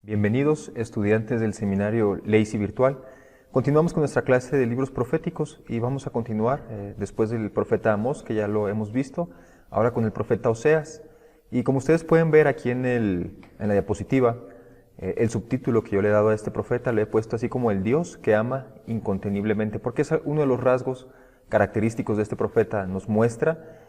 Bienvenidos, estudiantes del seminario Lacy Virtual. Continuamos con nuestra clase de libros proféticos y vamos a continuar después del profeta Amós, que ya lo hemos visto, ahora con el profeta Oseas. Y como ustedes pueden ver aquí en la diapositiva, el subtítulo que yo le he dado a este profeta le he puesto así como el Dios que ama inconteniblemente, porque es uno de los rasgos característicos de este profeta. Nos muestra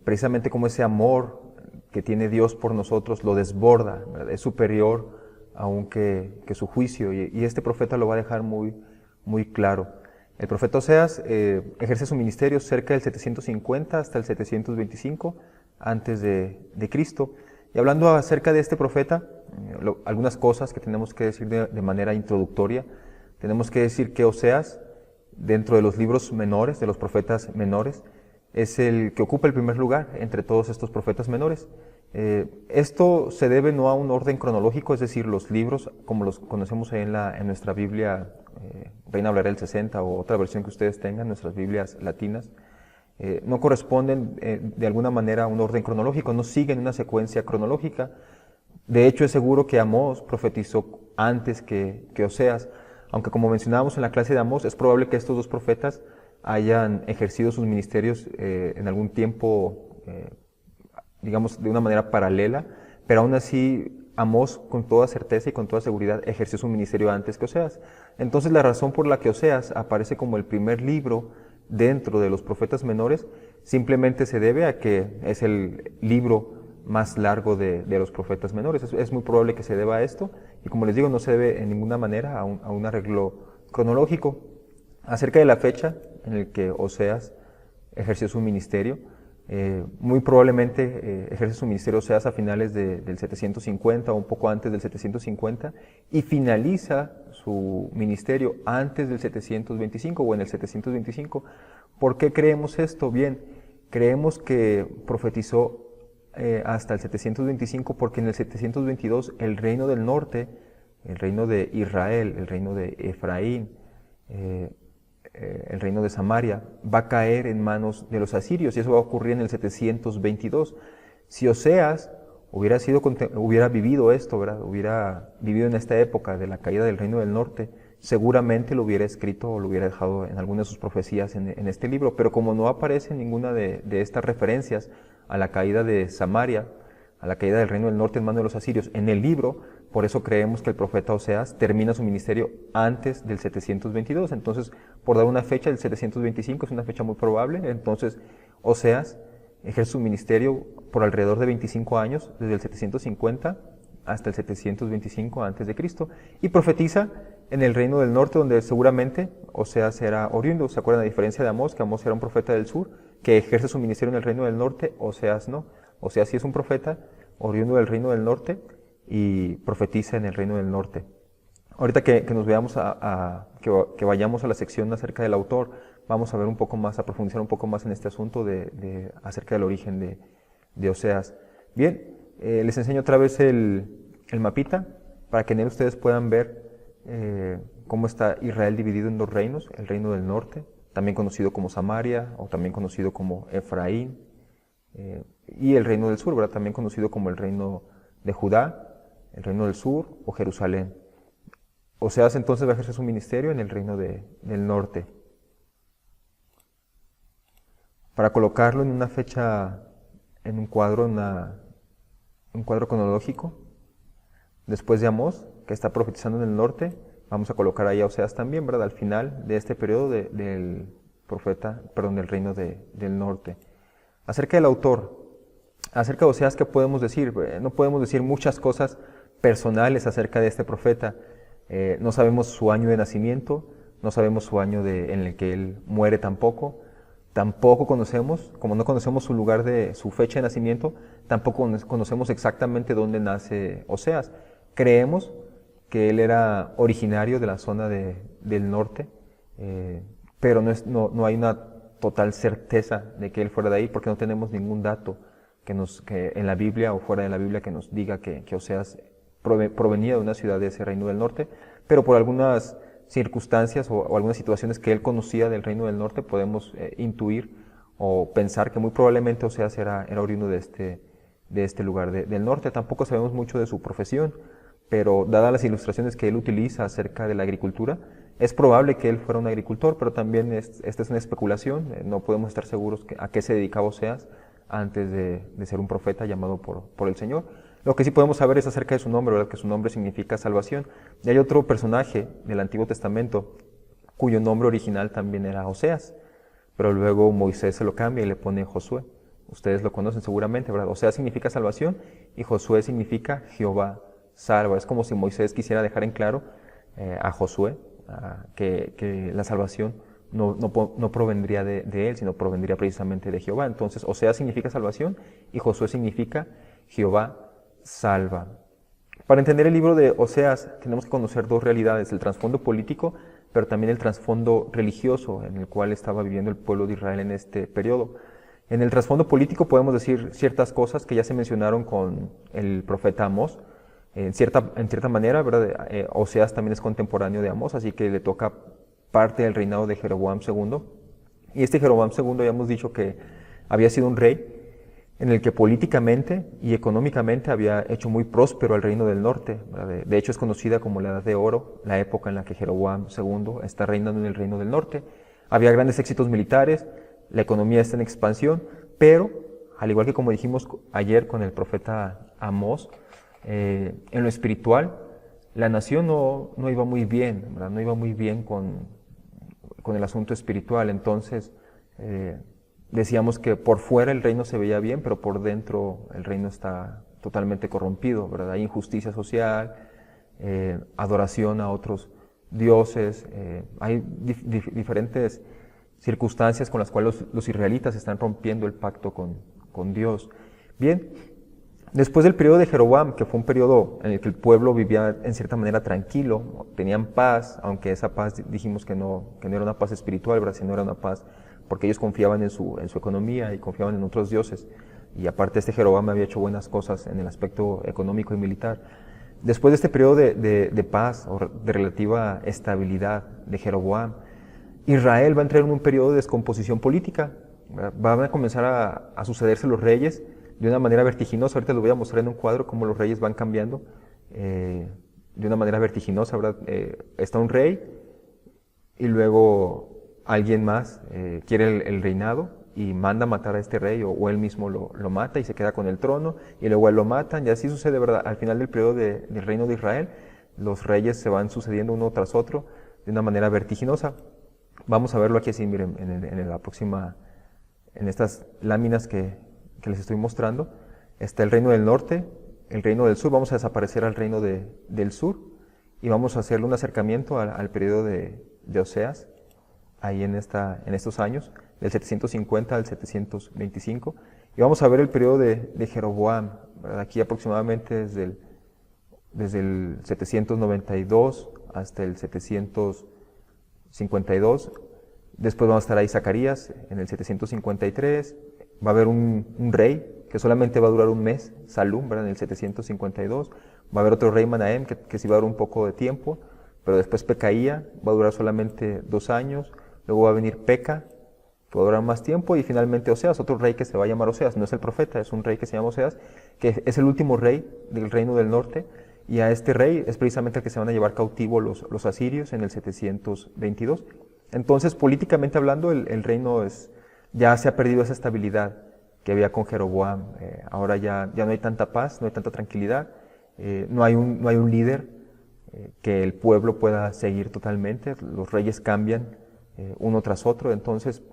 precisamente cómo ese amor que tiene Dios por nosotros lo desborda, ¿verdad? Es superior aún que su juicio, y este profeta lo va a dejar muy claro. El profeta Oseas ejerce su ministerio cerca del 750 hasta el 725 antes de Cristo. Y hablando acerca de este profeta, algunas cosas que tenemos que decir de manera introductoria. Tenemos que decir que Oseas, dentro de los libros menores, de los profetas menores, es el que ocupa el primer lugar entre todos estos profetas menores. Esto se debe no a un orden cronológico, es decir, los libros, como los conocemos en nuestra Biblia, Reina Valera del 60 o otra versión que ustedes tengan, nuestras Biblias latinas, no corresponden de alguna manera a un orden cronológico, no siguen una secuencia cronológica. De hecho, es seguro que Amós profetizó antes que Oseas, aunque como mencionábamos en la clase de Amós, es probable que estos dos profetas hayan ejercido sus ministerios en algún tiempo, digamos, de una manera paralela, pero aún así Amós con toda certeza y con toda seguridad ejerció su ministerio antes que Oseas. Entonces la razón por la que Oseas aparece como el primer libro dentro de los profetas menores simplemente se debe a que es el libro más largo de los profetas menores. Es muy probable que se deba a esto, y como les digo, no se debe en ninguna manera a un arreglo cronológico. Acerca de la fecha en la que Oseas ejerció su ministerio, muy probablemente ejerce su ministerio Oseas a finales del 750 o un poco antes del 750 y finaliza su ministerio antes del 725 o en el 725. ¿Por qué creemos esto? Bien, creemos que profetizó hasta el 725 porque en el 722 el reino del norte, el reino de Israel, el reino de Efraín, el reino de Samaria, va a caer en manos de los asirios, y eso va a ocurrir en el 722. Si Oseas hubiera vivido esto, ¿verdad? Hubiera vivido en esta época de la caída del reino del norte, seguramente lo hubiera escrito o lo hubiera dejado en alguna de sus profecías en este libro, pero como no aparece ninguna de estas referencias a la caída de Samaria, a la caída del reino del norte en manos de los asirios en el libro, por eso creemos que el profeta Oseas termina su ministerio antes del 722. Entonces, por dar una fecha, el 725 es una fecha muy probable. Entonces, Oseas ejerce su ministerio por alrededor de 25 años, desde el 750 hasta el 725 antes de Cristo, y profetiza en el reino del norte, donde seguramente Oseas era oriundo. ¿Se acuerdan? A diferencia de Amós, que Amós era un profeta del sur, que ejerce su ministerio en el reino del norte, Oseas no. Oseas sí es un profeta oriundo del reino del norte y profetiza en el reino del norte. Ahorita que nos veamos que vayamos a la sección acerca del autor, vamos a ver un poco más, a profundizar un poco más en este asunto acerca del origen de Oseas. Bien, les enseño otra vez el mapita para que en él ustedes puedan ver cómo está Israel dividido en dos reinos: el reino del norte, también conocido como Samaria o también conocido como Efraín, y el reino del sur, ¿verdad? También conocido como el reino de Judá, el reino del sur o Jerusalén. Oseas entonces va a ejercer su ministerio en el reino del norte. Para colocarlo en una fecha, en un cuadro, un cuadro cronológico, después de Amós, que está profetizando en el norte, vamos a colocar ahí a Oseas también, ¿verdad? Al final de este periodo del reino del norte. Acerca del autor, acerca de Oseas, ¿qué podemos decir? No podemos decir muchas cosas personales acerca de este profeta. No sabemos su año de nacimiento, no sabemos su año en el que él muere tampoco. Tampoco conocemos, como no conocemos su fecha de nacimiento, tampoco conocemos exactamente dónde nace Oseas. Creemos que él era originario de la zona del norte, pero no hay una total certeza de que él fuera de ahí, porque no tenemos ningún dato que en la Biblia o fuera de la Biblia que nos diga que Oseas provenía de una ciudad de ese reino del norte, pero por algunas circunstancias o algunas situaciones que él conocía del reino del norte podemos intuir o pensar que muy probablemente Oseas era oriundo de este lugar del norte. Tampoco sabemos mucho de su profesión. pero dadas las ilustraciones que él utiliza acerca de la agricultura, es probable que él fuera un agricultor, pero también esta es una especulación, no podemos estar seguros a qué se dedicaba Oseas antes de ser un profeta llamado por el Señor. Lo que sí podemos saber es acerca de su nombre, ¿verdad? Que su nombre significa salvación. Y hay otro personaje del Antiguo Testamento cuyo nombre original también era Oseas, pero luego Moisés se lo cambia y le pone Josué. Ustedes lo conocen seguramente, ¿verdad? Oseas significa salvación y Josué significa Jehová salva. Es como si Moisés quisiera dejar en claro a Josué que la salvación no provendría de él, sino provendría precisamente de Jehová. Entonces, Oseas significa salvación y Josué significa Jehová salva. Para entender el libro de Oseas tenemos que conocer dos realidades, el trasfondo político, pero también el trasfondo religioso en el cual estaba viviendo el pueblo de Israel en este periodo. En el trasfondo político podemos decir ciertas cosas que ya se mencionaron con el profeta Amós. En cierta manera, ¿verdad? Oseas también es contemporáneo de Amós, así que le toca parte del reinado de Jeroboam II. Y este Jeroboam II ya hemos dicho que había sido un rey en el que políticamente y económicamente había hecho muy próspero al reino del norte. De hecho es conocida como la Edad de Oro, la época en la que Jeroboam II está reinando en el reino del norte. Había grandes éxitos militares, la economía está en expansión, pero al igual que como dijimos ayer con el profeta Amós, en lo espiritual la nación no iba muy bien, ¿verdad? No iba muy bien con el asunto espiritual. Entonces decíamos que por fuera el reino se veía bien, pero por dentro el reino está totalmente corrompido, ¿verdad? Hay injusticia social, adoración a otros dioses, hay diferentes circunstancias con las cuales los israelitas están rompiendo el pacto con Dios. Bien, después del periodo de Jeroboam, que fue un periodo en el que el pueblo vivía en cierta manera tranquilo, tenían paz, aunque esa paz dijimos que no era una paz espiritual, ¿verdad? Sino era una paz porque ellos confiaban en su economía y confiaban en otros dioses. Y aparte este Jeroboam había hecho buenas cosas en el aspecto económico y militar. Después de este periodo de paz o de relativa estabilidad de Jeroboam, Israel va a entrar en un periodo de descomposición política. Van a comenzar a sucederse los reyes de una manera vertiginosa. Ahorita les voy a mostrar en un cuadro cómo los reyes van cambiando de una manera vertiginosa, ¿verdad? Está un rey y luego alguien más quiere el reinado y manda matar a este rey o él mismo lo mata y se queda con el trono y luego él lo matan y así sucede, ¿verdad? Al final del periodo del reino de Israel, los reyes se van sucediendo uno tras otro de una manera vertiginosa. Vamos a verlo aquí así, miren, en estas láminas que les estoy mostrando. Está el reino del norte, el reino del sur. Vamos a desaparecer al reino del sur y vamos a hacerle un acercamiento al periodo de Oseas, ahí en estos años, del 750 al 725. Y vamos a ver el periodo de Jeroboam, ¿verdad? Aquí aproximadamente desde el 792 hasta el 752. Después vamos a estar ahí Zacarías en el 753. Va a haber un rey que solamente va a durar un mes, Salum, ¿verdad? En el 752. Va a haber otro rey, Manahem, que sí va a durar un poco de tiempo, pero después Pecaía va a durar solamente 2 años. Luego va a venir Peca, que va a durar más tiempo, y finalmente Oseas, otro rey que se va a llamar Oseas. No es el profeta, es un rey que se llama Oseas, que es el último rey del reino del norte, y a este rey es precisamente el que se van a llevar cautivo los asirios en el 722. Entonces, políticamente hablando, el reino ya se ha perdido esa estabilidad que había con Jeroboam. Ahora ya no hay tanta paz, no hay tanta tranquilidad, no hay un líder que el pueblo pueda seguir totalmente. Los reyes cambian uno tras otro, entonces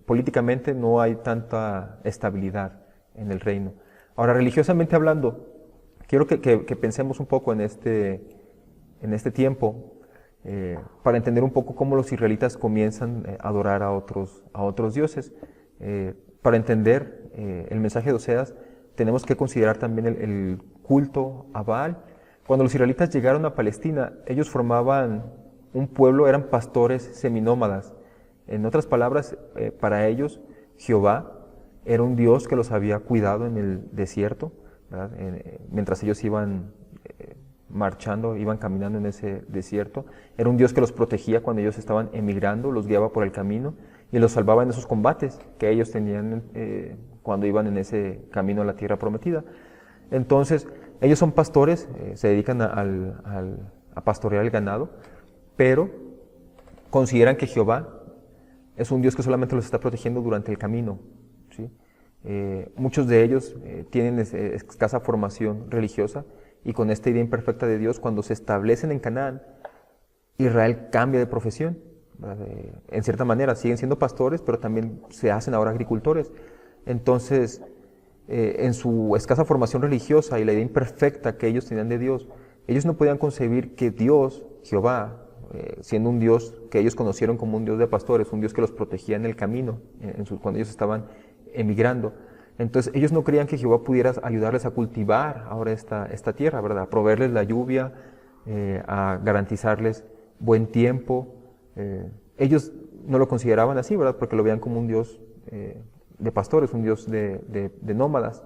políticamente no hay tanta estabilidad en el reino. Ahora, religiosamente hablando, quiero que pensemos un poco en este tiempo para entender un poco cómo los israelitas comienzan a adorar a otros dioses. Para entender el mensaje de Oseas, tenemos que considerar también el culto a Baal. Cuando los israelitas llegaron a Palestina, ellos formaban un pueblo, eran pastores seminómadas. En otras palabras, para ellos, Jehová era un Dios que los había cuidado en el desierto, ¿verdad? Mientras ellos iban marchando, iban caminando en ese desierto. Era un Dios que los protegía cuando ellos estaban emigrando, los guiaba por el camino y los salvaba en esos combates que ellos tenían cuando iban en ese camino a la tierra prometida. Entonces, ellos son pastores, se dedican a pastorear el ganado, pero consideran que Jehová es un Dios que solamente los está protegiendo durante el camino, ¿sí? Muchos de ellos tienen escasa formación religiosa y con esta idea imperfecta de Dios, cuando se establecen en Canaán, Israel cambia de profesión. En cierta manera siguen siendo pastores, pero también se hacen ahora agricultores. Entonces, en su escasa formación religiosa y la idea imperfecta que ellos tenían de Dios, ellos no podían concebir que Dios, Jehová, siendo un Dios que ellos conocieron como un Dios de pastores, un Dios que los protegía en el camino, cuando ellos estaban emigrando. Entonces ellos no creían que Jehová pudiera ayudarles a cultivar ahora esta tierra, ¿verdad? A proveerles la lluvia, a garantizarles buen tiempo. Ellos no lo consideraban así, ¿verdad? Porque lo veían como un Dios de pastores, un Dios de nómadas.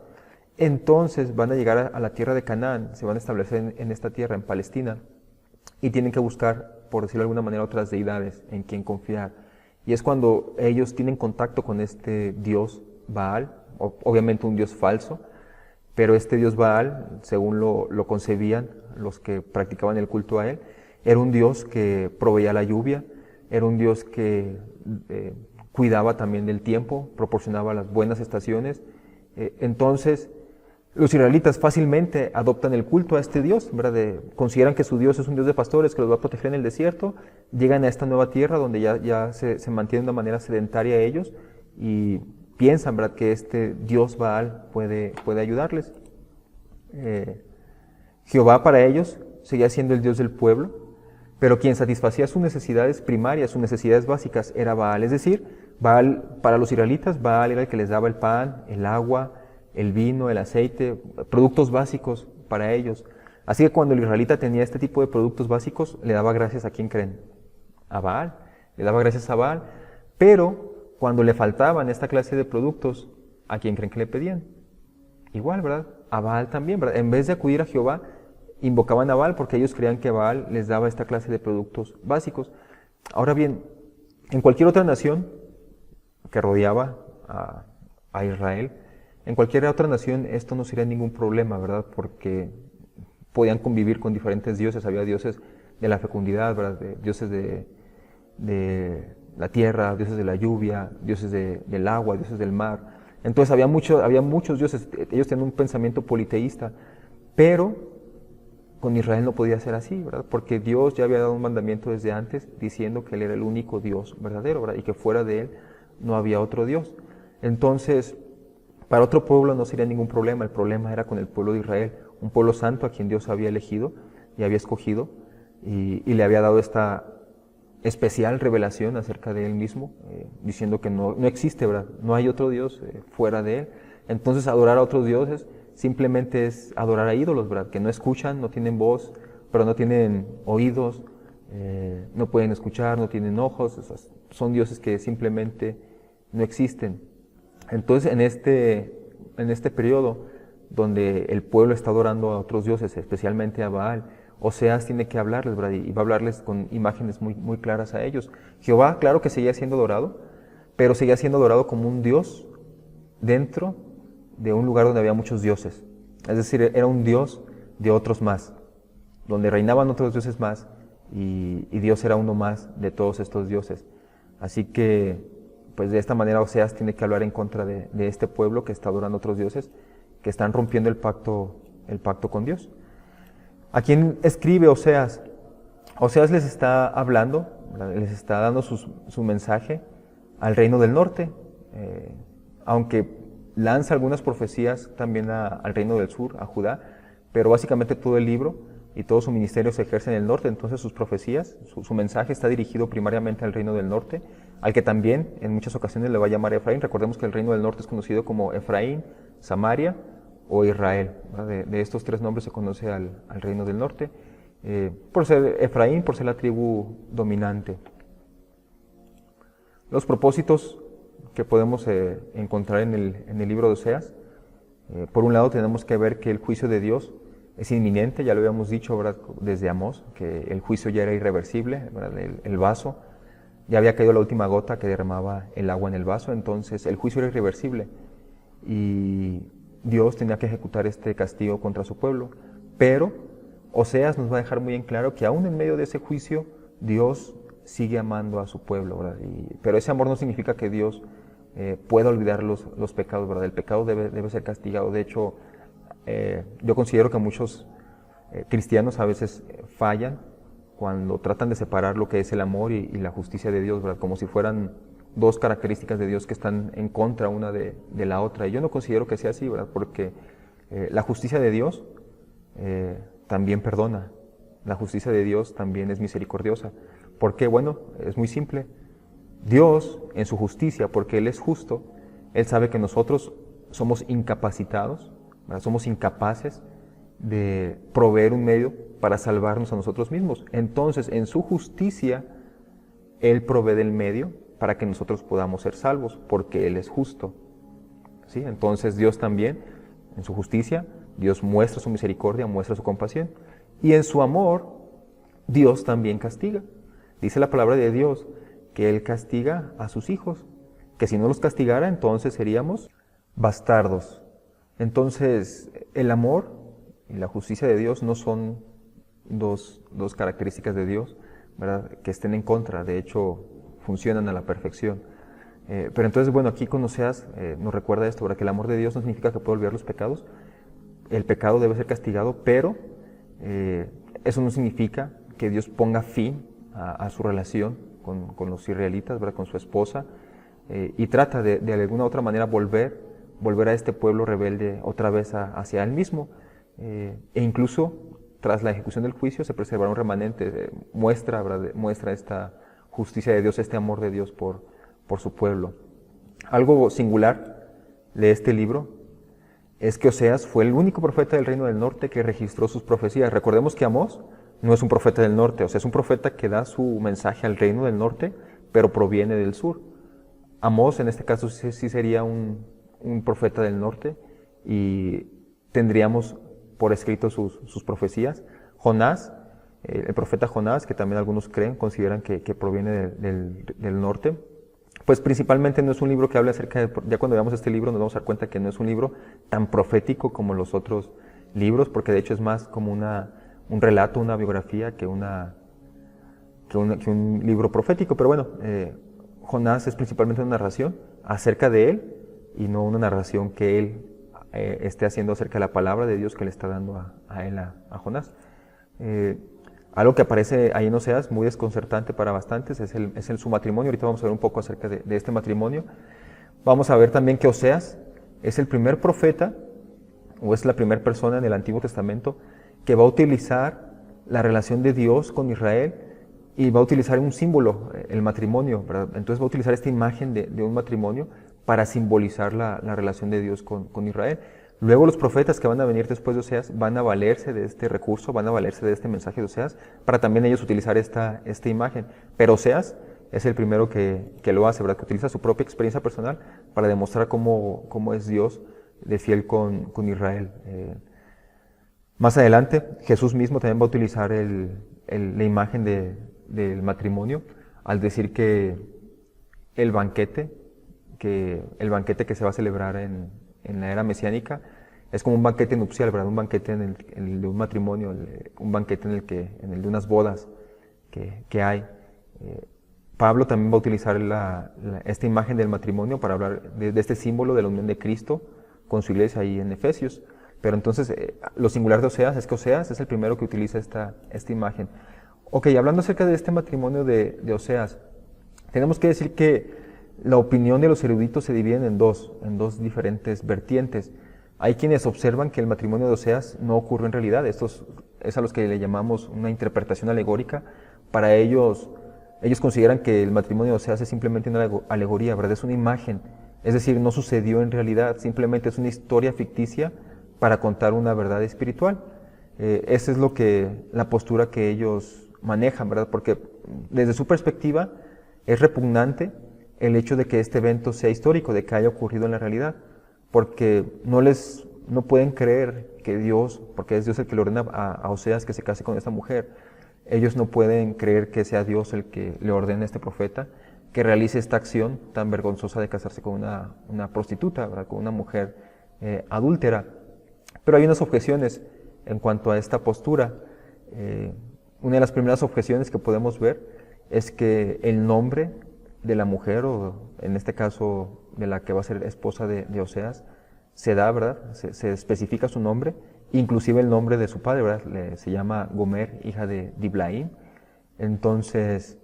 Entonces van a llegar a la tierra de Canaán, se van a establecer en esta tierra, en Palestina, y tienen que buscar, por decirlo de alguna manera, otras deidades en quien confiar. Y es cuando ellos tienen contacto con este Dios Baal, obviamente un Dios falso, pero este Dios Baal, según lo concebían los que practicaban el culto a él, era un Dios que proveía la lluvia, era un Dios que cuidaba también del tiempo, proporcionaba las buenas estaciones. Entonces, los israelitas fácilmente adoptan el culto a este Dios, ¿verdad? Consideran que su Dios es un Dios de pastores que los va a proteger en el desierto, llegan a esta nueva tierra donde ya se mantienen de una manera sedentaria ellos y piensan, ¿verdad?, que este Dios Baal puede ayudarles. Jehová para ellos seguía siendo el Dios del pueblo, pero quien satisfacía sus necesidades primarias, sus necesidades básicas, era Baal. Es decir, Baal, para los israelitas, Baal era el que les daba el pan, el agua, el vino, el aceite, productos básicos para ellos. Así que cuando el israelita tenía este tipo de productos básicos, le daba gracias a quién creen, a Baal, le daba gracias a Baal, pero cuando le faltaban esta clase de productos, ¿a quién creen que le pedían? Igual, ¿verdad? A Baal también, ¿verdad? En vez de acudir a Jehová, invocaban a Baal porque ellos creían que Baal les daba esta clase de productos básicos. Ahora bien, en cualquier otra nación que rodeaba a Israel, en cualquier otra nación esto no sería ningún problema, ¿verdad? Porque podían convivir con diferentes dioses, había dioses de la fecundidad, ¿verdad? Dioses de la tierra, dioses de la lluvia, dioses del agua, dioses del mar. Entonces había muchos dioses, ellos tenían un pensamiento politeísta, pero con Israel no podía ser así, ¿verdad? Porque Dios ya había dado un mandamiento desde antes diciendo que Él era el único Dios verdadero, ¿verdad? Y que fuera de Él no había otro Dios. Entonces, para otro pueblo no sería ningún problema, el problema era con el pueblo de Israel, un pueblo santo a quien Dios había elegido y había escogido y le había dado esta especial revelación acerca de Él mismo, diciendo que no existe, ¿verdad? No hay otro Dios fuera de Él. Entonces adorar a otros dioses simplemente es adorar a ídolos, ¿verdad? Que no escuchan, no tienen voz, pero no tienen oídos, no pueden escuchar, no tienen ojos, son dioses que simplemente no existen. Entonces en este periodo donde el pueblo está adorando a otros dioses, especialmente a Baal, Oseas tiene que hablarles, ¿verdad? Y va a hablarles con imágenes muy, muy claras a ellos. Jehová, claro que seguía siendo adorado, pero seguía siendo adorado como un Dios dentro de un lugar donde había muchos dioses. Es decir, era un Dios de otros más, donde reinaban otros dioses más y Dios era uno más de todos estos dioses. Así que, pues de esta manera Oseas tiene que hablar en contra de este pueblo que está adorando a otros dioses, que están rompiendo el pacto con Dios. ¿A quién escribe Oseas? Oseas les está hablando, les está dando su mensaje al reino del norte, aunque lanza algunas profecías también al reino del sur, a Judá, pero básicamente todo el libro y todo su ministerio se ejerce en el norte, entonces sus profecías, su mensaje está dirigido primariamente al reino del norte, al que también en muchas ocasiones le va a llamar Efraín. Recordemos que el reino del norte es conocido como Efraín, Samaria o Israel. De estos tres nombres se conoce al reino del norte, por ser Efraín, por ser la tribu dominante. Los propósitos que podemos encontrar en el libro de Oseas, por un lado tenemos que ver que el juicio de Dios es inminente, ya lo habíamos dicho, ¿verdad?, desde Amós, que el juicio ya era irreversible, ¿verdad? El vaso, ya había caído la última gota que derramaba el agua en el vaso, entonces el juicio era irreversible. Y Dios tenía que ejecutar este castigo contra su pueblo. Pero Oseas nos va a dejar muy en claro que aún en medio de ese juicio, Dios sigue amando a su pueblo, ¿verdad? Pero ese amor no significa que Dios pueda olvidar los pecados, ¿verdad? El pecado debe ser castigado. De hecho, yo considero que muchos cristianos a veces fallan cuando tratan de separar lo que es el amor y la justicia de Dios, ¿verdad? Como si fueran dos características de Dios que están en contra una de la otra. Y yo no considero que sea así, ¿verdad? Porque la justicia de Dios también perdona. La justicia de Dios también es misericordiosa. ¿Por qué? Bueno, es muy simple. Dios, en su justicia, porque Él es justo, Él sabe que nosotros somos incapacitados, ¿verdad? Somos incapaces de proveer un medio para salvarnos a nosotros mismos. Entonces, en su justicia, Él provee el medio para que nosotros podamos ser salvos, porque Él es justo. ¿Sí? Entonces, Dios también, en su justicia, Dios muestra su misericordia, muestra su compasión. Y en su amor, Dios también castiga. Dice la palabra de Dios que Él castiga a sus hijos, que si no los castigara, entonces seríamos bastardos. Entonces, el amor y la justicia de Dios no son dos características de Dios, ¿verdad?, que estén en contra. De hecho, funcionan a la perfección. Pero entonces, bueno, aquí con Oseas nos recuerda esto, ¿verdad?, que el amor de Dios no significa que pueda olvidar los pecados. El pecado debe ser castigado, pero eso no significa que Dios ponga fin a su relación con los israelitas, ¿verdad?, con su esposa, y trata de alguna u otra manera volver a este pueblo rebelde otra vez hacia Él mismo. E incluso tras la ejecución del juicio se preservará un remanente, muestra esta justicia de Dios, este amor de Dios por su pueblo. Algo singular de este libro es que Oseas fue el único profeta del reino del norte que registró sus profecías. Recordemos que Amós no es un profeta del norte, o sea, es un profeta que da su mensaje al reino del norte, pero proviene del sur. Amós en este caso sí sería un profeta del norte y tendríamos por escrito sus profecías. Jonás, el profeta Jonás, que también algunos consideran que proviene del norte, pues principalmente no es un libro que hable acerca de, ya cuando veamos este libro nos vamos a dar cuenta que no es un libro tan profético como los otros libros, porque de hecho es más como un relato, una biografía que un libro profético. Pero bueno, Jonás es principalmente una narración acerca de él y no una narración que él esté haciendo acerca de la palabra de Dios que le está dando a él, a Jonás. Algo que aparece ahí en Oseas, muy desconcertante para bastantes, es su matrimonio. Ahorita vamos a ver un poco acerca de este matrimonio. Vamos a ver también que Oseas es el primer profeta, o es la primera persona en el Antiguo Testamento, que va a utilizar la relación de Dios con Israel y va a utilizar un símbolo, el matrimonio, ¿verdad? Entonces va a utilizar esta imagen de un matrimonio para simbolizar la relación de Dios con Israel. Luego los profetas que van a venir después de Oseas van a valerse de este recurso, van a valerse de este mensaje de Oseas para también ellos utilizar esta imagen. Pero Oseas es el primero que lo hace, ¿verdad?, que utiliza su propia experiencia personal para demostrar cómo es Dios de fiel con Israel. Más adelante, Jesús mismo también va a utilizar la imagen del matrimonio al decir que el banquete que se va a celebrar en la era mesiánica es como un banquete nupcial, ¿verdad? Un banquete en el de un matrimonio, un banquete en el de unas bodas que hay. Pablo también va a utilizar esta imagen del matrimonio para hablar de este símbolo de la unión de Cristo con su iglesia ahí en Efesios. Pero entonces, lo singular de Oseas es que Oseas es el primero que utiliza esta imagen. Ok, hablando acerca de este matrimonio de Oseas, tenemos que decir que la opinión de los eruditos se divide en dos diferentes vertientes. Hay quienes observan que el matrimonio de Oseas no ocurrió en realidad. Estos es a los que le llamamos una interpretación alegórica. Para ellos consideran que el matrimonio de Oseas es simplemente una alegoría, ¿verdad? Es una imagen. Es decir, no sucedió en realidad, simplemente es una historia ficticia para contar una verdad espiritual. Esa es la postura que ellos manejan, ¿verdad? Porque desde su perspectiva es repugnante el hecho de que este evento sea histórico, de que haya ocurrido en la realidad, porque no pueden creer que Dios, porque es Dios el que le ordena a Oseas que se case con esta mujer, ellos no pueden creer que sea Dios el que le ordene a este profeta que realice esta acción tan vergonzosa de casarse con una prostituta, ¿verdad?, con una mujer adúltera. Pero hay unas objeciones en cuanto a esta postura. Una de las primeras objeciones que podemos ver es que el nombre de la mujer, o en este caso de la que va a ser esposa de Oseas, se da, ¿verdad? Se especifica su nombre, inclusive el nombre de su padre, ¿verdad? Se llama Gomer, hija de Diblaim. Entonces,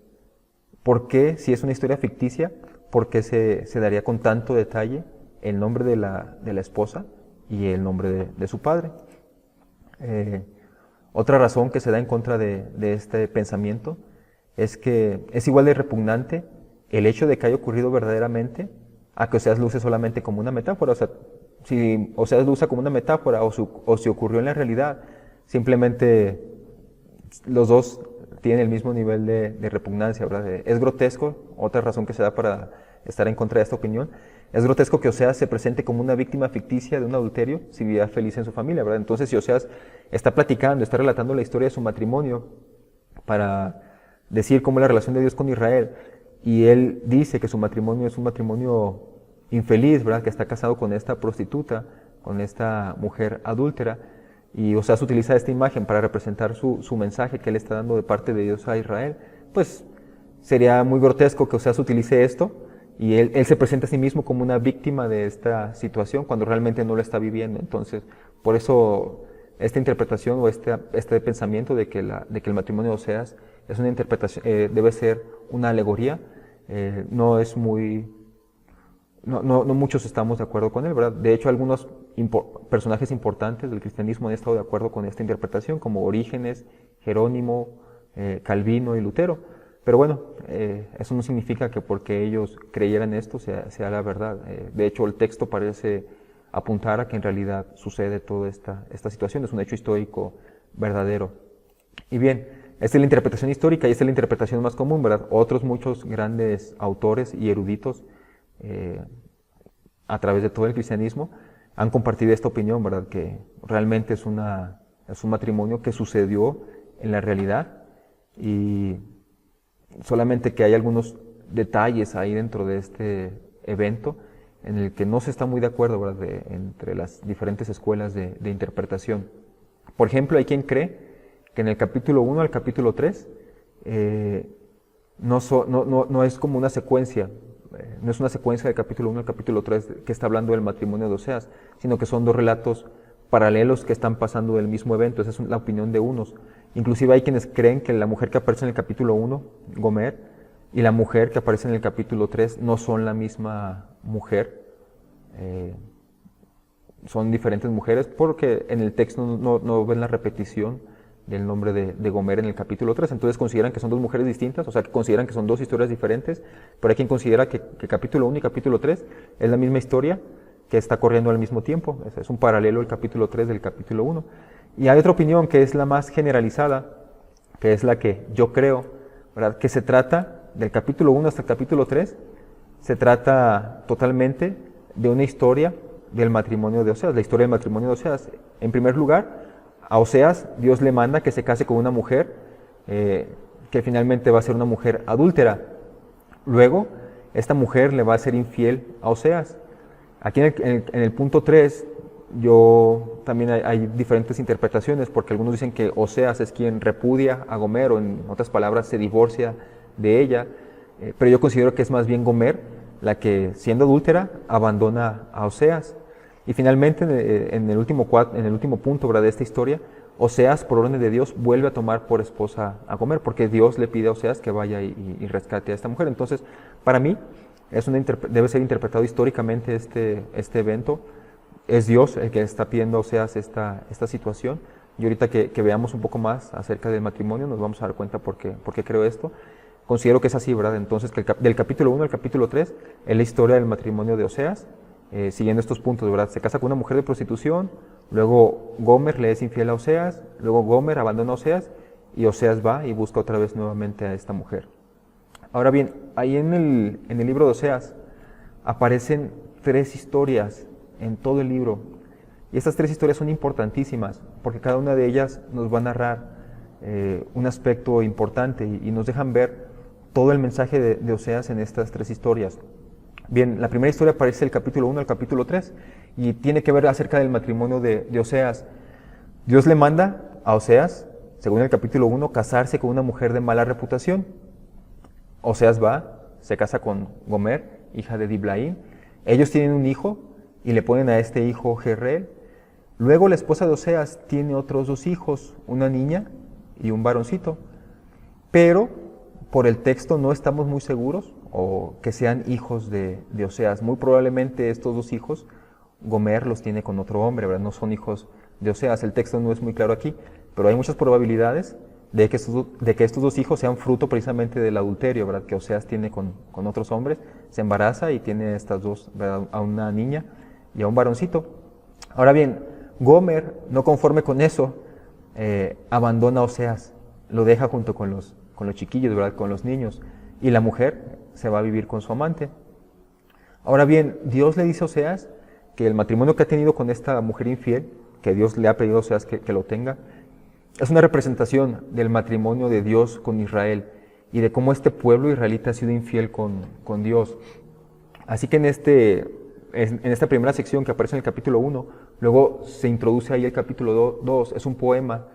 ¿por qué, si es una historia ficticia, por qué se daría con tanto detalle el nombre de la esposa y el nombre de su padre? Otra razón que se da en contra de este pensamiento es que es igual de repugnante el hecho de que haya ocurrido verdaderamente a que Oseas lo use solamente como una metáfora. O sea, si Oseas lo usa como una metáfora o si ocurrió en la realidad, simplemente los dos tienen el mismo nivel de repugnancia, ¿verdad? Es grotesco, otra razón que se da para estar en contra de esta opinión, es grotesco que Oseas se presente como una víctima ficticia de un adulterio si vivía feliz en su familia, ¿verdad? Entonces, si Oseas está platicando, está relatando la historia de su matrimonio para decir cómo es la relación de Dios con Israel, y él dice que su matrimonio es un matrimonio infeliz, ¿verdad? Que está casado con esta prostituta, con esta mujer adúltera, y Oseas utiliza esta imagen para representar su mensaje que él está dando de parte de Dios a Israel, pues sería muy grotesco que Oseas utilice esto y él se presenta a sí mismo como una víctima de esta situación cuando realmente no lo está viviendo. Entonces, por eso esta interpretación o este pensamiento de que el matrimonio de Oseas es una interpretación, debe ser una alegoría, no es muy... No muchos estamos de acuerdo con él, ¿verdad? De hecho, algunos personajes importantes del cristianismo han estado de acuerdo con esta interpretación, como Orígenes, Jerónimo, Calvino y Lutero. Pero bueno, eso no significa que porque ellos creyeran esto sea la verdad. De hecho, el texto parece apuntar a que en realidad sucede toda esta situación, es un hecho histórico verdadero. Y bien, esta es la interpretación histórica y esta es la interpretación más común, ¿verdad? Otros muchos grandes autores y eruditos a través de todo el cristianismo han compartido esta opinión, ¿verdad? Que realmente es un matrimonio que sucedió en la realidad y solamente que hay algunos detalles ahí dentro de este evento en el que no se está muy de acuerdo, ¿verdad? Entre las diferentes escuelas de interpretación. Por ejemplo, hay quien cree que en el capítulo 1 al capítulo 3 no es como una secuencia, no es una secuencia del capítulo 1 al capítulo 3 que está hablando del matrimonio de Oseas, sino que son dos relatos paralelos que están pasando del mismo evento. Esa es la opinión de unos. Inclusive hay quienes creen que la mujer que aparece en el capítulo 1, Gomer, y la mujer que aparece en el capítulo 3 no son la misma mujer. Son diferentes mujeres porque en el texto no ven la repetición del nombre de Gomer en el capítulo 3. Entonces consideran que son dos mujeres distintas, o sea, que consideran que son dos historias diferentes, pero hay quien considera que capítulo 1 y capítulo 3 es la misma historia que está corriendo al mismo tiempo. Es un paralelo el capítulo 3 del capítulo 1. Y hay otra opinión que es la más generalizada, que es la que yo creo, ¿verdad? Que se trata del capítulo 1 hasta el capítulo 3, se trata totalmente de una historia del matrimonio de Oseas, la historia del matrimonio de Oseas. En primer lugar, a Oseas Dios le manda que se case con una mujer que finalmente va a ser una mujer adúltera. Luego, esta mujer le va a ser infiel a Oseas. Aquí en el punto 3, también hay diferentes interpretaciones, porque algunos dicen que Oseas es quien repudia a Gomer, o en otras palabras, se divorcia de ella, pero yo considero que es más bien Gomer la que, siendo adúltera, abandona a Oseas. Y finalmente, en el último punto, ¿verdad?, de esta historia, Oseas, por orden de Dios, vuelve a tomar por esposa a Gomer, porque Dios le pide a Oseas que vaya y rescate a esta mujer. Entonces, para mí, debe ser interpretado históricamente este evento. Es Dios el que está pidiendo a Oseas esta situación. Y ahorita que veamos un poco más acerca del matrimonio, nos vamos a dar cuenta por qué creo esto. Considero que es así, ¿verdad? Entonces, que del capítulo 1 al capítulo 3 es la historia del matrimonio de Oseas, siguiendo estos puntos, ¿verdad? Se casa con una mujer de prostitución, luego Gomer le es infiel a Oseas, luego Gomer abandona a Oseas y Oseas va y busca otra vez nuevamente a esta mujer. Ahora bien, ahí en el libro de Oseas aparecen 3 historias en todo el libro, y estas 3 historias son importantísimas porque cada una de ellas nos va a narrar un aspecto importante y nos dejan ver todo el mensaje de Oseas en estas 3 historias. Bien, la primera historia aparece del capítulo 1 al capítulo 3, y tiene que ver acerca del matrimonio de Oseas. Dios le manda a Oseas, según el capítulo 1, casarse con una mujer de mala reputación. Oseas va, se casa con Gomer, hija de Diblaim. Ellos tienen un hijo y le ponen a este hijo Jezreel. Luego la esposa de Oseas tiene otros 2 hijos, una niña y un varoncito. Pero por el texto no estamos muy seguros o que sean hijos de Oseas. Muy probablemente estos 2 hijos, Gomer los tiene con otro hombre, ¿verdad? No son hijos de Oseas. El texto no es muy claro aquí, pero hay muchas probabilidades de que estos 2 hijos sean fruto precisamente del adulterio, ¿verdad? Que Oseas tiene con otros hombres, se embaraza y tiene estas 2, ¿verdad? A una niña y a un varoncito. Ahora bien, Gomer, no conforme con eso, abandona a Oseas, lo deja junto con los chiquillos, ¿verdad? Con los niños, y la mujer se va a vivir con su amante. Ahora bien, Dios le dice a Oseas que el matrimonio que ha tenido con esta mujer infiel, que Dios le ha pedido a Oseas que lo tenga, es una representación del matrimonio de Dios con Israel y de cómo este pueblo israelita ha sido infiel con Dios. Así que en esta primera sección que aparece en el capítulo 1, luego se introduce ahí el capítulo 2, es un poema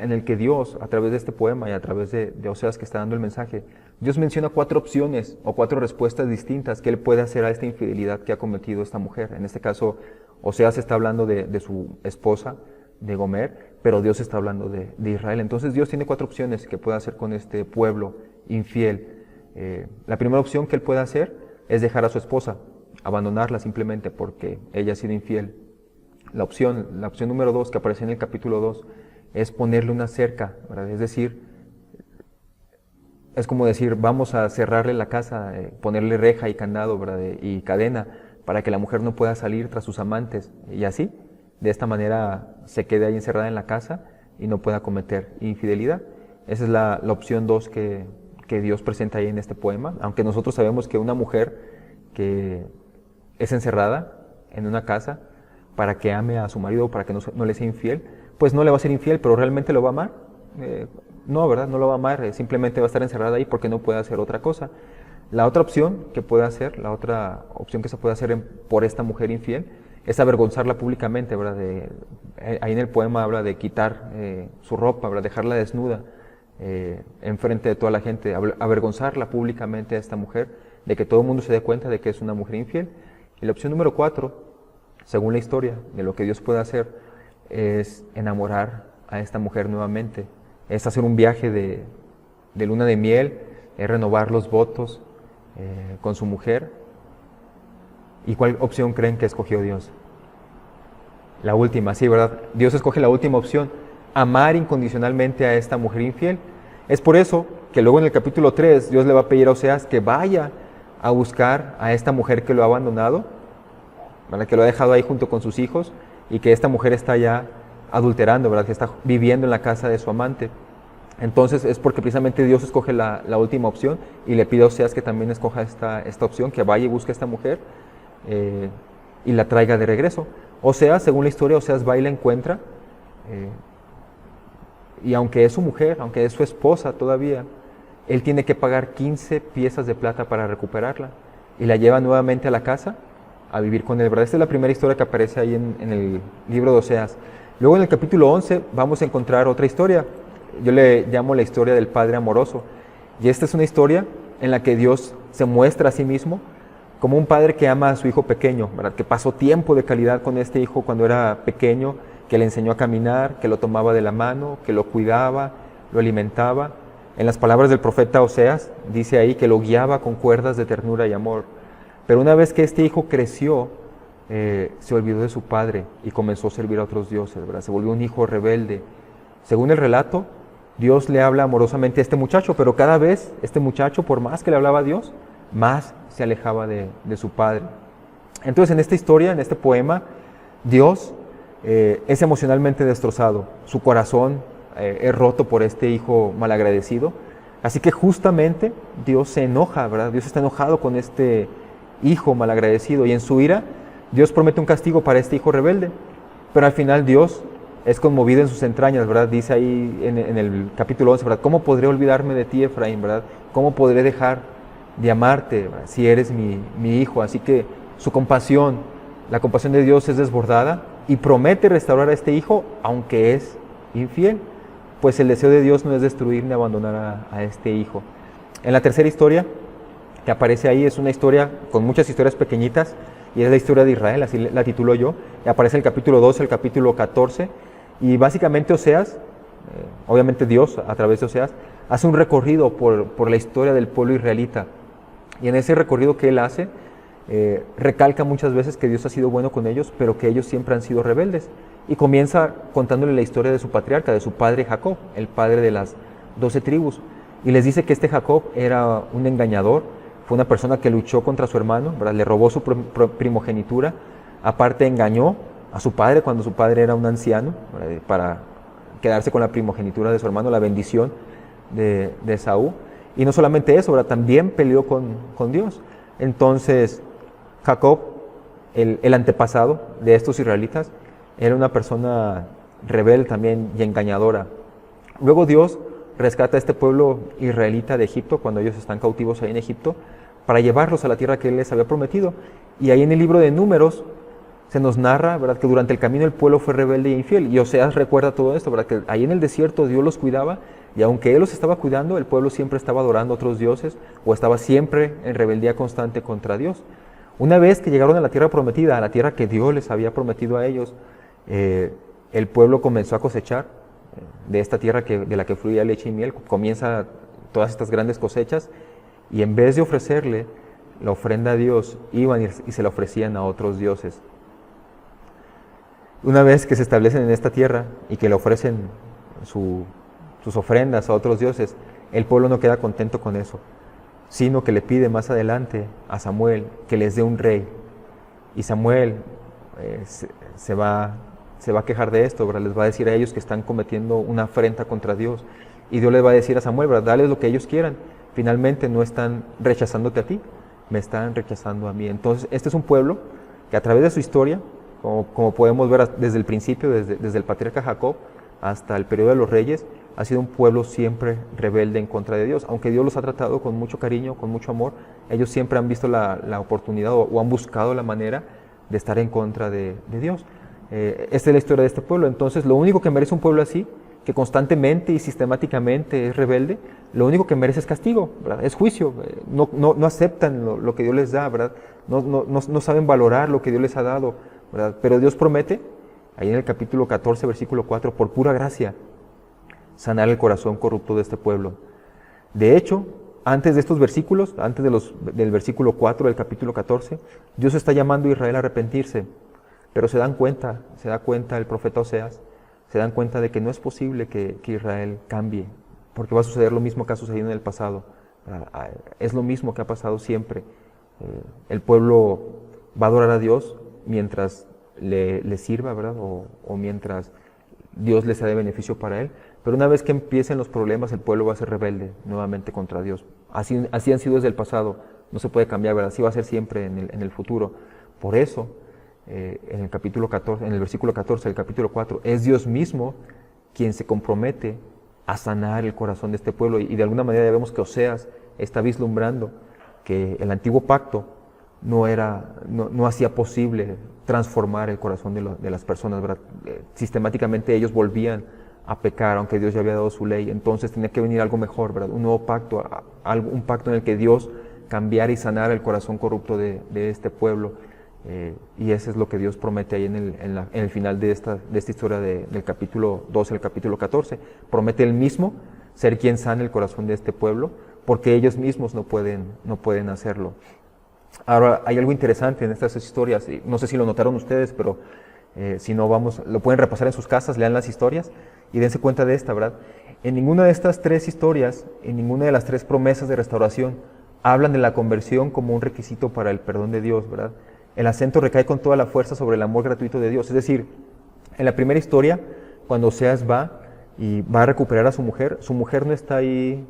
en el que Dios, a través de este poema y a través de Oseas que está dando el mensaje, Dios menciona 4 opciones o 4 respuestas distintas que Él puede hacer a esta infidelidad que ha cometido esta mujer. En este caso, Oseas está hablando de su esposa, de Gomer, pero Dios está hablando de Israel. Entonces Dios tiene 4 opciones que puede hacer con este pueblo infiel. La primera opción que Él puede hacer es dejar a su esposa, abandonarla simplemente porque ella ha sido infiel. La opción número 2 que aparece en el capítulo 2 es ponerle una cerca, ¿verdad? Es decir, es como decir, vamos a cerrarle la casa, ponerle reja y candado, ¿verdad? Y cadena para que la mujer no pueda salir tras sus amantes y así, de esta manera se quede ahí encerrada en la casa y no pueda cometer infidelidad. Esa es la opción 2 que Dios presenta ahí en este poema, aunque nosotros sabemos que una mujer que es encerrada en una casa para que ame a su marido, para que no le sea infiel, pues no le va a ser infiel, pero realmente lo va a amar. No, ¿verdad? No lo va a amar, simplemente va a estar encerrada ahí porque no puede hacer otra cosa. La otra opción que puede hacer, la otra opción que se puede hacer por esta mujer infiel, es avergonzarla públicamente, ¿verdad? Ahí en el poema habla de quitar su ropa, ¿verdad? Dejarla desnuda enfrente de toda la gente, avergonzarla públicamente a esta mujer, de que todo el mundo se dé cuenta de que es una mujer infiel. Y la opción número 4, según la historia de lo que Dios puede hacer, es enamorar a esta mujer nuevamente, es hacer un viaje de luna de miel, es renovar los votos con su mujer. ¿Y cuál opción creen que escogió Dios? La última, sí, ¿verdad? Dios escoge la última opción, amar incondicionalmente a esta mujer infiel. Es por eso que luego en el capítulo 3 Dios le va a pedir a Oseas que vaya a buscar a esta mujer que lo ha abandonado, ¿verdad? Que lo ha dejado ahí junto con sus hijos y que esta mujer está ya adulterando, ¿verdad? Que está viviendo en la casa de su amante. Entonces es porque precisamente Dios escoge la última opción y le pide a Oseas que también escoja esta opción, que vaya y busque a esta mujer y la traiga de regreso. Oseas, según la historia, Oseas va y la encuentra y aunque es su mujer, aunque es su esposa todavía, él tiene que pagar 15 piezas de plata para recuperarla y la lleva nuevamente a la casa a vivir con él, ¿verdad? Esta es la primera historia que aparece ahí en el libro de Oseas. Luego en el capítulo 11 vamos a encontrar otra historia. Yo le llamo la historia del padre amoroso. Y esta es una historia en la que Dios se muestra a sí mismo como un padre que ama a su hijo pequeño, ¿verdad? Que pasó tiempo de calidad con este hijo cuando era pequeño, que le enseñó a caminar, que lo tomaba de la mano, que lo cuidaba, lo alimentaba. En las palabras del profeta Oseas, dice ahí que lo guiaba con cuerdas de ternura y amor. Pero una vez que este hijo creció, se olvidó de su padre y comenzó a servir a otros dioses, ¿verdad? Se volvió un hijo rebelde. Según el relato, Dios le habla amorosamente a este muchacho, pero cada vez este muchacho, por más que le hablaba a Dios, más se alejaba de su padre. Entonces en esta historia, en este poema, Dios es emocionalmente destrozado, su corazón es roto por este hijo malagradecido, así que justamente Dios se enoja, ¿verdad? Dios está enojado con este hijo malagradecido y en su ira Dios promete un castigo para este hijo rebelde, pero al final Dios es conmovido en sus entrañas, ¿verdad? Dice ahí en el capítulo 11, ¿verdad? ¿Cómo podré olvidarme de ti, Efraín, ¿verdad? ¿Cómo podré dejar de amarte, ¿verdad? Si eres mi hijo? Así que su compasión la compasión de Dios es desbordada y promete restaurar a este hijo, aunque es infiel, pues el deseo de Dios no es destruir ni abandonar a este hijo. En la tercera historia que aparece ahí es una historia con muchas historias pequeñitas, y es la historia de Israel, así la titulo yo, y aparece el capítulo 12, el capítulo 14, y básicamente Oseas, obviamente Dios a través de Oseas, hace un recorrido por la historia del pueblo israelita, y en ese recorrido que él hace, recalca muchas veces que Dios ha sido bueno con ellos, pero que ellos siempre han sido rebeldes, y comienza contándole la historia de su patriarca, de su padre Jacob, el padre de las 12 tribus, y les dice que este Jacob era un engañador, fue una persona que luchó contra su hermano, ¿verdad? Le robó su primogenitura, aparte engañó a su padre cuando su padre era un anciano, ¿verdad? Para quedarse con la primogenitura de su hermano, la bendición de Esaú. Y no solamente eso, ¿verdad? También peleó con Dios. Entonces, Jacob, el antepasado de estos israelitas, era una persona rebelde también y engañadora. Luego Dios rescata a este pueblo israelita de Egipto, cuando ellos están cautivos ahí en Egipto, para llevarlos a la tierra que Él les había prometido. Y ahí en el libro de Números se nos narra, ¿verdad?, que durante el camino el pueblo fue rebelde e infiel. Y Oseas recuerda todo esto, ¿verdad?, que ahí en el desierto Dios los cuidaba, y aunque Él los estaba cuidando, el pueblo siempre estaba adorando a otros dioses, o estaba siempre en rebeldía constante contra Dios. Una vez que llegaron a la tierra prometida, a la tierra que Dios les había prometido a ellos, el pueblo comenzó a cosechar de esta tierra de la que fluía leche y miel, comienza todas estas grandes cosechas, y en vez de ofrecerle la ofrenda a Dios, iban y se la ofrecían a otros dioses. Una vez que se establecen en esta tierra y que le ofrecen sus ofrendas a otros dioses, el pueblo no queda contento con eso, sino que le pide más adelante a Samuel que les dé un rey. Y Samuel se va a quejar de esto, ¿verdad? Les va a decir a ellos que están cometiendo una afrenta contra Dios. Y Dios les va a decir a Samuel, ¿verdad?, dales lo que ellos quieran. Finalmente no están rechazándote a ti, me están rechazando a mí. Entonces, este es un pueblo que a través de su historia, como podemos ver desde el principio, desde el patriarca Jacob hasta el periodo de los reyes, ha sido un pueblo siempre rebelde en contra de Dios. Aunque Dios los ha tratado con mucho cariño, con mucho amor, ellos siempre han visto la oportunidad o han buscado la manera de estar en contra de Dios. Esta es la historia de este pueblo. Entonces, lo único que merece un pueblo así, que constantemente y sistemáticamente es rebelde, lo único que merece es castigo, ¿verdad? Es juicio. No aceptan lo que Dios les da, ¿verdad? No saben valorar lo que Dios les ha dado, ¿verdad? Pero Dios promete, ahí en el capítulo 14, versículo 4, por pura gracia, sanar el corazón corrupto de este pueblo. De hecho, antes de estos versículos, antes del versículo 4 del capítulo 14, Dios está llamando a Israel a arrepentirse, pero se da cuenta el profeta Oseas, se dan cuenta de que no es posible que Israel cambie, porque va a suceder lo mismo que ha sucedido en el pasado. Es lo mismo que ha pasado siempre. El pueblo va a adorar a Dios mientras le sirva, ¿verdad? O mientras Dios le sea de beneficio para él. Pero una vez que empiecen los problemas, el pueblo va a ser rebelde nuevamente contra Dios. Así han sido desde el pasado, no se puede cambiar, ¿verdad? Así va a ser siempre en el futuro. Por eso, en el capítulo 14, en el versículo 14 del capítulo 4, es Dios mismo quien se compromete a sanar el corazón de este pueblo, y de alguna manera ya vemos que Oseas está vislumbrando que el antiguo pacto no hacía posible transformar el corazón de las personas, ¿verdad? Sistemáticamente ellos volvían a pecar, aunque Dios ya había dado su ley. Entonces tenía que venir algo mejor, ¿verdad? Un nuevo pacto, un pacto en el que Dios cambiara y sanara el corazón corrupto de este pueblo. Y eso es lo que Dios promete ahí en el final de esta historia del capítulo 12 al capítulo 14. Promete Él mismo ser quien sane el corazón de este pueblo, porque ellos mismos no pueden hacerlo. Ahora, hay algo interesante en estas historias, no sé si lo notaron ustedes, pero si no, lo pueden repasar en sus casas, lean las historias y dense cuenta de esta, ¿verdad? En ninguna de estas tres historias, en ninguna de las tres promesas de restauración, hablan de la conversión como un requisito para el perdón de Dios, ¿verdad? El acento recae con toda la fuerza sobre el amor gratuito de Dios. Es decir, en la primera historia, cuando Oseas va y va a recuperar a su mujer no está ahí,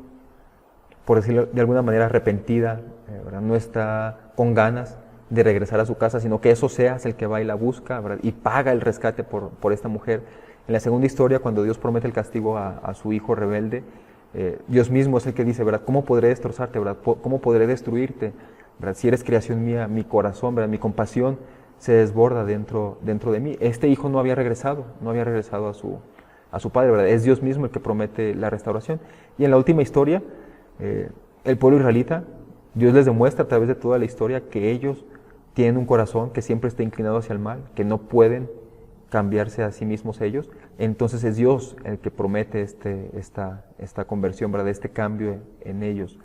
por decirlo de alguna manera, arrepentida, ¿verdad? No está con ganas de regresar a su casa, sino que es Oseas el que va y la busca, ¿verdad? Y paga el rescate por esta mujer. En la segunda historia, cuando Dios promete el castigo a su hijo rebelde, Dios mismo es el que dice, ¿verdad? ¿Cómo podré destrozarte, verdad? ¿Cómo podré destruirte? ¿Verdad? Si eres creación mía, mi corazón, ¿verdad? Mi compasión se desborda dentro de mí. Este hijo no había regresado a su padre, ¿verdad? Es Dios mismo el que promete la restauración. Y en la última historia, el pueblo israelita, Dios les demuestra a través de toda la historia que ellos tienen un corazón que siempre está inclinado hacia el mal, que no pueden cambiarse a sí mismos ellos. Entonces es Dios el que promete esta conversión, ¿verdad? Este cambio en ellos.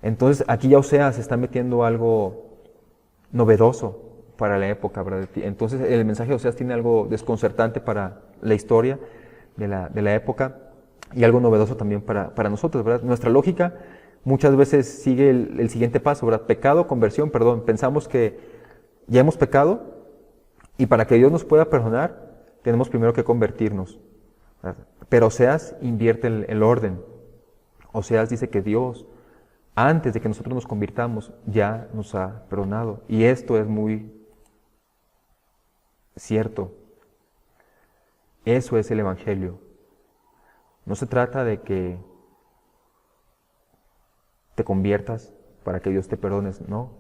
Entonces aquí ya Oseas está metiendo algo novedoso para la época, ¿verdad? Entonces el mensaje de Oseas tiene algo desconcertante para la historia de la época y algo novedoso también para nosotros, ¿verdad? Nuestra lógica muchas veces sigue el siguiente paso, ¿verdad? Pecado, conversión, perdón. Pensamos que ya hemos pecado y para que Dios nos pueda perdonar tenemos primero que convertirnos, ¿verdad? Pero Oseas invierte el orden. Oseas dice que Dios, antes de que nosotros nos convirtamos, ya nos ha perdonado. Y esto es muy cierto. Eso es el Evangelio. No se trata de que te conviertas para que Dios te perdone, no.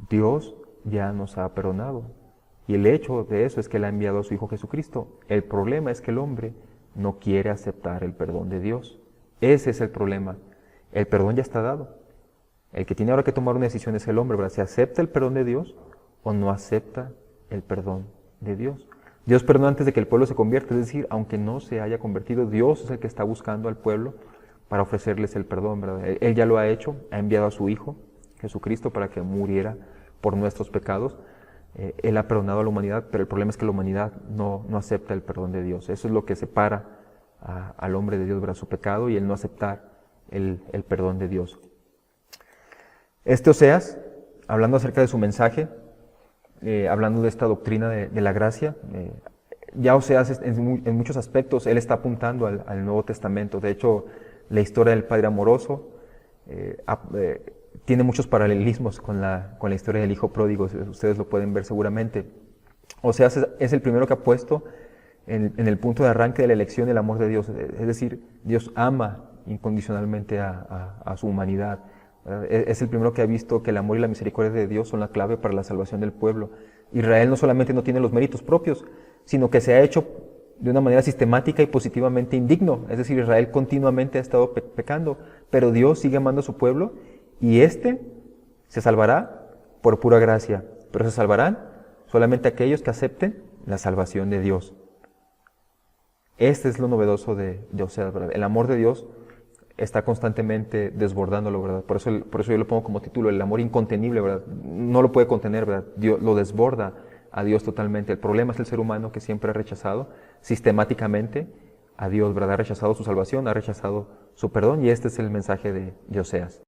Dios ya nos ha perdonado. Y el hecho de eso es que Él ha enviado a su Hijo Jesucristo. El problema es que el hombre no quiere aceptar el perdón de Dios. Ese es el problema. El perdón ya está dado. El que tiene ahora que tomar una decisión es el hombre, ¿verdad? ¿Se acepta el perdón de Dios o no acepta el perdón de Dios? Dios perdona antes de que el pueblo se convierta, es decir, aunque no se haya convertido, Dios es el que está buscando al pueblo para ofrecerles el perdón, ¿verdad? Él ya lo ha hecho, ha enviado a su Hijo, Jesucristo, para que muriera por nuestros pecados. Él ha perdonado a la humanidad, pero el problema es que la humanidad no acepta el perdón de Dios. Eso es lo que separa al hombre de Dios, ¿verdad? Su pecado y el no aceptar el perdón de Dios. Oseas, hablando acerca de su mensaje, hablando de esta doctrina de la gracia, ya Oseas en muchos aspectos, él está apuntando al Nuevo Testamento. De hecho, la historia del Padre amoroso tiene muchos paralelismos con la historia del Hijo pródigo, ustedes lo pueden ver seguramente. Oseas es el primero que ha puesto en el punto de arranque de la elección el amor de Dios, es decir, Dios ama incondicionalmente a su humanidad. Es el primero que ha visto que el amor y la misericordia de Dios son la clave para la salvación del pueblo. Israel no solamente no tiene los méritos propios, sino que se ha hecho de una manera sistemática y positivamente indigno. Es decir, Israel continuamente ha estado pecando, pero Dios sigue amando a su pueblo y se salvará por pura gracia. Pero se salvarán solamente aquellos que acepten la salvación de Dios. Este es lo novedoso de Oseas, ¿verdad? El amor de Dios está constantemente desbordándolo, ¿verdad? Por eso yo lo pongo como título, el amor incontenible, ¿verdad? No lo puede contener, ¿verdad? Dios lo desborda a Dios totalmente. El problema es el ser humano que siempre ha rechazado sistemáticamente a Dios, ¿verdad? Ha rechazado su salvación, ha rechazado su perdón, y este es el mensaje de Oseas.